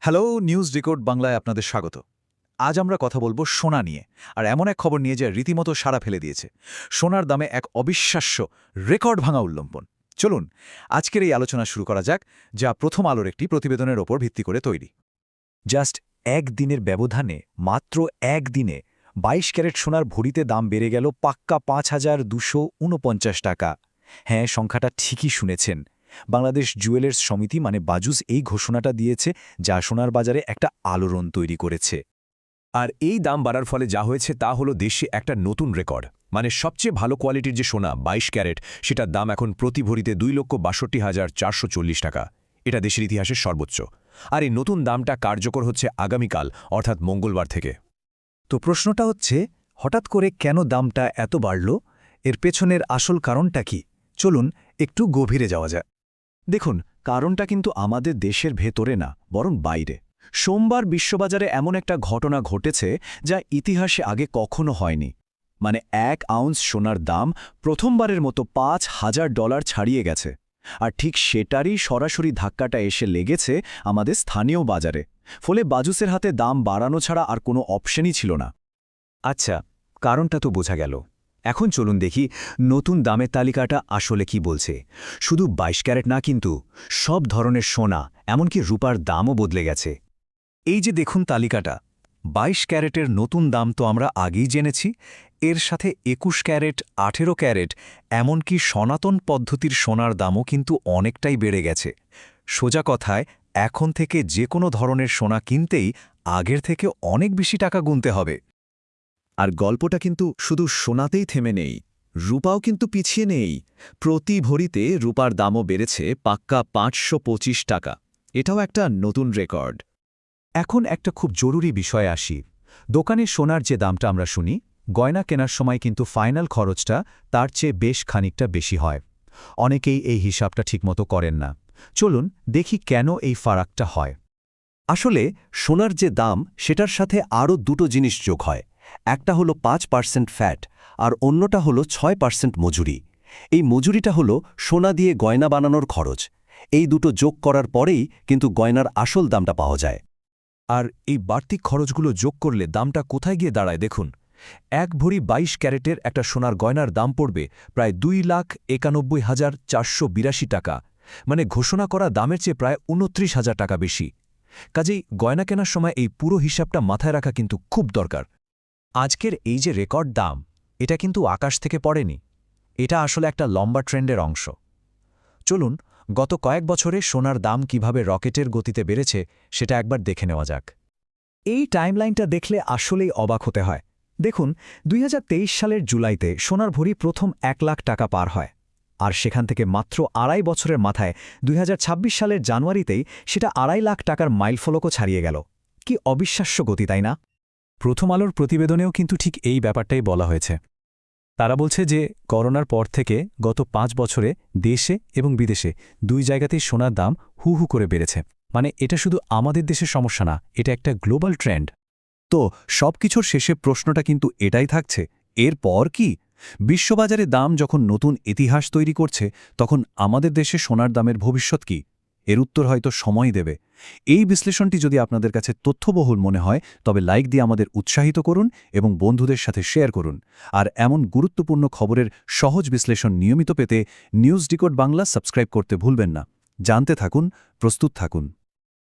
Hello, news decode বাংলায় আপনাদের স্বাগত। আজ আমরা কথা বলবো সোনা নিয়ে, আর এমন এক খবর নিয়ে যা রীতিমতো সাড়া ফেলে দিয়েছে। সোনার দামে এক অবিশ্বাস্য রেকর্ড ভাঙা উল্লম্পন। চলুন আজকের এই আলোচনা শুরু করা যাক, যা প্রথম আলোর একটি প্রতিবেদনের ওপর ভিত্তি করে তৈরি। জাস্ট একদিনের ব্যবধানে, মাত্র একদিনে ২২ ক্যারেট সোনার ভরিতে দাম বেড়ে গেল পাক্কা ৫,২৪৯ টাকা। হ্যাঁ, সংখ্যাটা ঠিকই শুনেছেন। বাংলাদেশ জুয়েলার্স সমিতি মানে বাজুস এই ঘোষণাটা দিয়েছে, যা সোনার বাজারে একটা আলোড়ন তৈরি করেছে। আর এই দাম বাড়ার ফলে যা হয়েছে তা হলো দেশে একটা নতুন রেকর্ড। মানে সবচেয়ে ভালো কোয়ালিটির যে সোনা ২২ ক্যারেট, সেটার দাম এখন প্রতি ভরিতে ২,৬২,৪৪০ টাকা। এটা দেশের ইতিহাসের সর্বোচ্চ। আর এই নতুন দামটা কার্যকর হচ্ছে আগামীকাল, অর্থাৎ মঙ্গলবার থেকে। তো প্রশ্নটা হচ্ছে, হঠাৎ করে কেন দামটা এত বাড়ল? এর পেছনের আসল কারণটা কি? চলুন একটু গভীরে যাওয়া যায়। দেখুন, কারণটা কিন্তু আমাদের দেশের ভেতরে না, বরং বাইরে। সোমবার বিশ্ববাজারে এমন একটা ঘটনা ঘটেছে যা ইতিহাসে আগে কখনো হয়নি। মানে ১ আউন্স সোনার দাম প্রথমবারের মতো $৫,০০০ ছাড়িয়ে গেছে। আর ঠিক সেটারই সরাসরি ধাক্কাটা এসে লেগেছে আমাদের স্থানীয় বাজারে। ফলে বাজুসের হাতে দাম বাড়ানো ছাড়া আর কোনো অপশনই ছিল না। আচ্ছা, কারণটা তো বোঝা গেল। এখন চলুন দেখি নতুন দামের তালিকাটা আসলে কি বলছে। শুধু ২২ ক্যারেট না, কিন্তু সব ধরনের সোনা, এমনকি রূপার দামও বদলে গেছে। এই যে দেখুন তালিকাটা, ২২ ক্যারেটের নতুন দাম তো আমরা আগেই জেনেছি। এর সাথে ২১ ক্যারেট, ১৮ ক্যারেট, এমনকি সনাতন পদ্ধতির সোনার দামও কিন্তু অনেকটাই বেড়ে গেছে। সোজা কথায়, এখন থেকে যে কোনো ধরনের সোনা কিনতেই আগের থেকে অনেক বেশি টাকা গুনতে হবে। আর গল্পটা কিন্তু শুধু সোনাতেই থেমে নেই, রূপাও কিন্তু পিছিয়ে নেই। প্রতি ভরিতে রূপার দামও বেড়েছে পাক্কা ৫২৫ টাকা। এটাও একটা নতুন রেকর্ড। এখন একটা খুব জরুরি বিষয়ে আসি। দোকানে সোনার যে দামটা আমরা শুনি, গয়না কেনার সময় কিন্তু ফাইনাল খরচটা তার চেয়ে বেশ খানিকটা বেশি হয়। অনেকেই এই হিসাবটা ঠিকমতো করেন না। চলুন দেখি কেন এই ফারাকটা হয়। আসলে সোনার যে দাম, সেটার সাথে আরও দুটো জিনিস যোগ হয়। একটা হলো ৫% ফ্যাট, আর অন্যটা হলো ৬% মজুরি। এই মজুরিটা হলো সোনা দিয়ে গয়না বানানোর খরচ। এই দুটো যোগ করার পরেই কিন্তু গয়নার আসল দামটা পাওয়া যায়। আর এই বাড়তি খরচগুলো যোগ করলে দামটা কোথায় গিয়ে দাঁড়ায় দেখুন। ১ ভরি ২২ ক্যারেটের একটা সোনার গয়নার দাম পড়বে প্রায় ২,৯১,৪৮২ টাকা। মানে ঘোষণা করা দামের চেয়ে প্রায় ২৯,০০০ টাকা বেশি। কাজেই গয়না কেনার সময় এই পুরো হিসাবটা মাথায় রাখা কিন্তু খুব দরকার। আজকের এই যে রেকর্ড দাম, এটা কিন্তু আকাশ থেকে পড়েনি। এটা আসলে একটা লম্বা ট্রেন্ডের অংশ। চলুন গত কয়েক বছরে সোনার দাম কিভাবে রকেটের গতিতে বেড়েছে সেটা একবার দেখে নেওয়া যাক। এই টাইমলাইনটা দেখলে আসলেই অবাক হতে হয়। দেখুন, ২০২৩ সালের জুলাইতে সোনার ভরি প্রথম ১ লাখ টাকা পার হয়। আর সেখান থেকে মাত্র ২.৫ বছরের মাথায় ২০২৬ সালের জানুয়ারিতেই সেটা ২.৫ লাখ টাকার মাইলফলকও ছাড়িয়ে গেল। কি অবিশ্বাস্য গতি, তাই না? প্রথম আলোর প্রতিবেদনেও কিন্তু ঠিক এই ব্যাপারটাই বলা হয়েছে। তারা বলছে যে করোনার পর থেকে গত ৫ বছরে দেশে এবং বিদেশে দুই জায়গাতেই সোনার দাম হু হু করে বেড়েছে। মানে এটা শুধু আমাদের দেশের সমস্যা না, এটা একটা গ্লোবাল ট্রেন্ড। তো সবকিছুর শেষে প্রশ্নটা কিন্তু এটাই থাকছে, এরপর কি? বিশ্ববাজারে দাম যখন নতুন ইতিহাস তৈরি করছে, তখন আমাদের দেশে সোনার দামের ভবিষ্যৎ কি? এর উত্তর হয়তো সময় দেবে। এই বিশ্লেষণটি যদি আপনাদের কাছে তথ্যবহুল মনে হয়, তবে লাইক দিয়ে আমাদের উৎসাহিত করুন এবং বন্ধুদের সাথে শেয়ার করুন। আর এমন গুরুত্বপূর্ণ খবরের সহজ বিশ্লেষণ নিয়মিত পেতে নিউজ ডিকোড বাংলা সাবস্ক্রাইব করতে ভুলবেন না। জানতে থাকুন, প্রস্তুত থাকুন।